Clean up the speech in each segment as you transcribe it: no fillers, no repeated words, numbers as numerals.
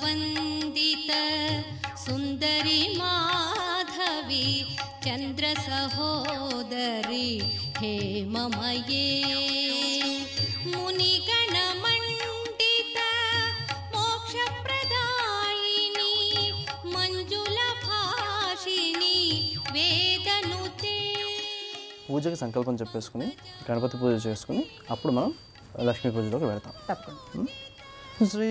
वंदित सुंदरी माधवी चंद्र सहोदरी हेममये मुनिगण मंडित मोक्ष प्रदायिनी मंजुल भाषिणी वेदनुते పూజకి సంకల్పం చెప్పేసుకుని గణపతి పూజ చేసుకుని అప్పుడు మనం లక్ష్మీ పూజలోకి వెళ్తాం. శ్రీ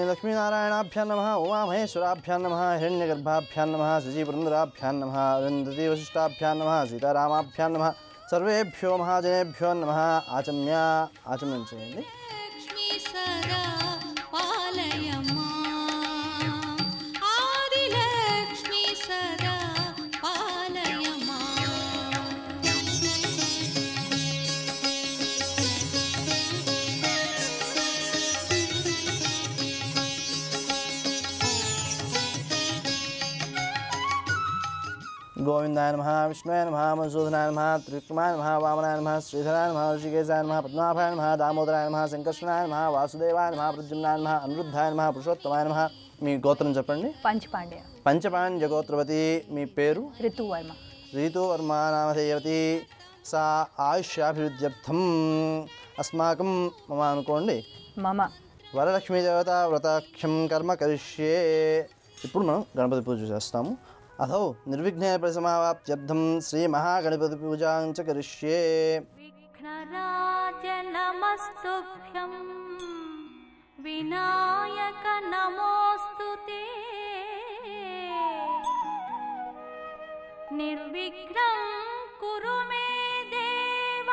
లక్ష్మీనారాయణాభ్యాం నమః, ఉమామహేశ్వరాభ్యాం నమః, హిరణ్యగర్భాభ్యాం నమః, శశీపురంధరాభ్యాం నమః, అరుంధతీ వశిష్టాభ్యాం నమః, సీతారామాభ్యాం నమః, సర్వేభ్యో మహాజనేభ్యో నమః. ఆచమనం చేయండి. గోవిందాయ నమః, విష్ణువే నమః, మధుసూదనాయ నమః, త్రివిక్రమాయ నమః, వామనాయ నమః, శ్రీధరాయ నమః, ఋషికేశాయ నమః, పద్మనాభాయ నమః, దామోదరాయ నమః, సంకర్షణాయ నమః, వాసుదేవాయ నమః, ప్రద్యుమ్నాయ నమః, అనిరుద్ధాయ నమః, పురుషోత్తమాయ నమః. మీ గోత్రం చెప్పండి. పంచపాండ్య. పంచపాండ్య గోత్రవతి. మీ పేరు? ఋతువర్మ. ఋతువర్మ నామధేయవతి. సా ఆయుష్యాభివృద్ధ్యర్థం అస్మాకం మమ అనుకోండి. మమ. వరలక్ష్మీ దేవత వ్రతాఖ్యం కర్మ కరిష్యే. ఇప్పుడు మనం గణపతి పూజ చేస్తాము. అథో నిర్విఘ్నే పరిసమాప్త్యర్థం శ్రీ మహాగణపతి పూజాం చ కరిష్యే. విఘ్నరాజ నమస్తుభ్యం వినాయక నమోస్తుతే నిర్విఘ్నం కురు మే దేవ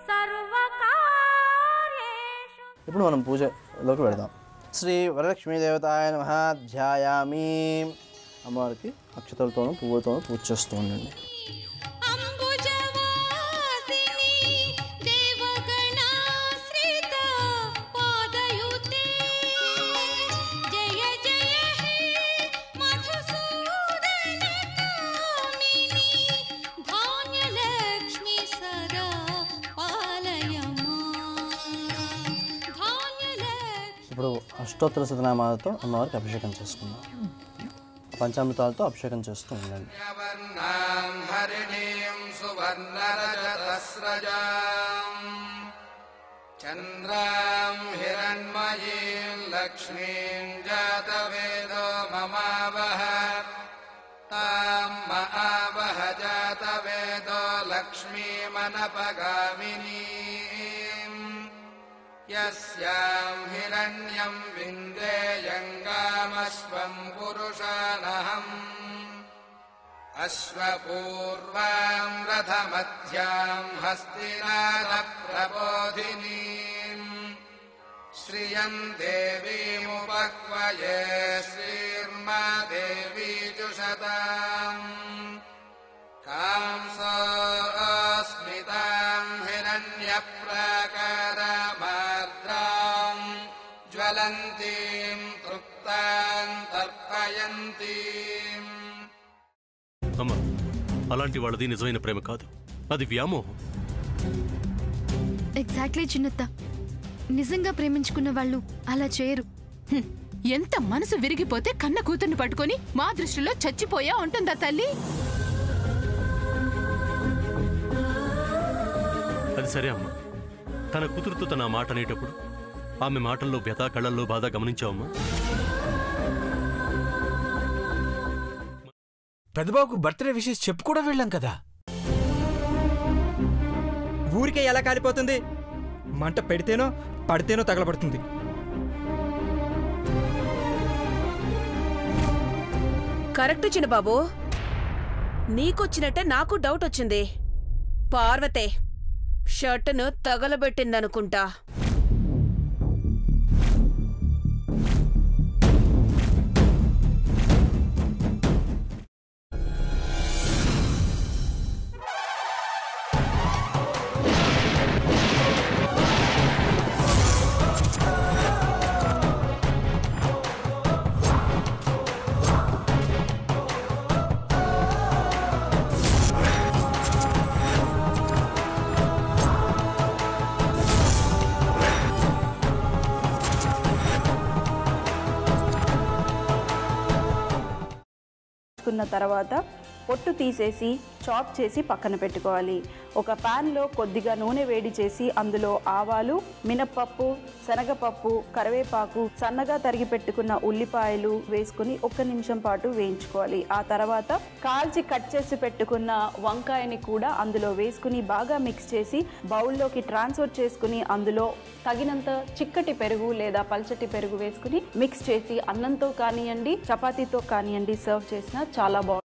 సర్వకార్యేషు. ఇప్పుడు మనం పూజలోకి వెళదాం. శ్రీ వరలక్ష్మీ దేవతాయ నమః. ధ్యాయామి. అమ్మవారికి అక్షతలతోనూ పువ్వులతోనూ పూజ చేస్తూ ఉండండి. ఇప్పుడు అష్టోత్తర శతనామాలతో అమ్మవారికి అభిషేకం చేసుకుందాం. పంచామృతాలతో అభిషేకం చేస్తూ ఉండండి. చంద్రాం హిరణ్మయీం లక్ష్మీం జాతవేదో మమావహ తాం మహావహ జాతవేదో లక్ష్మీమనపగామినీం యస్యాం హిరణ్యం విందేయంగామశ్వం పురుషానహం అశ్వపూర్వాం రథమధ్యాం హస్తినాథప్రబోధినీం శ్రియం దేవీముపక్వయే శ్రీర్మా దేవీ జుషతాం కాంసోస్మితాం హిరణ్యప్రాకారమార్ద్రాం జ్వలంతీం తృప్తాం తర్పయంతీం. అమ్మా, అలాంటి వాళ్ళది నిజమైన ప్రేమ కాదు, అది వ్యామోహం. ఎగ్జాక్ట్లీ చిన్నత్త. నిజంగా ప్రేమించుకున్న వాళ్ళు అలా చేయరు. ఎంత మనసు విరిగిపోతే కన్న కూతుర్ని పట్టుకొని మా దృష్టిలో చచ్చిపోయా ఉంటుందా తల్లి? అది సరే అమ్మా, తన కూతురుతో తన మాట అనేటప్పుడు ఆమె మాటల్లో వ్యథ, కళ్ళల్లో బాధ గమనించావమ్మా? పెద్దబాబుకు బర్త్డే విషెస్ చెప్పు కూడా వెళ్ళాం కదా. ఊరికే ఎలా కాలిపోతుంది? మంట పెడితేనో పడితేనో తగలబడుతుంది. కరెక్ట్ చిన్నబాబు, నీకొచ్చినట్టే నాకు డౌట్ వచ్చింది. పార్వతే షర్టును తగలబెట్టిందనుకుంటా. కున్న తర్వాత పొట్టు తీసేసి చాప్ చేసి పక్కన పెట్టుకోవాలి. ఒక ప్యాన్లో కొద్దిగా నూనె వేడి చేసి అందులో ఆవాలు, మినప్పప్పు, శనగపప్పు, కరివేపాకు, సన్నగా తరిగి పెట్టుకున్న ఉల్లిపాయలు వేసుకుని 1 నిమిషం పాటు వేయించుకోవాలి. ఆ తర్వాత కాల్చి కట్ చేసి పెట్టుకున్న వంకాయని కూడా అందులో వేసుకుని బాగా మిక్స్ చేసి బౌల్లోకి ట్రాన్స్ఫర్ చేసుకుని అందులో తగినంత చిక్కటి పెరుగు లేదా పల్చటి పెరుగు వేసుకుని మిక్స్ చేసి అన్నంతో కానివ్వండి, చపాతీతో కానివ్వండి సర్వ్ చేసినా చాలా బాగుంటుంది.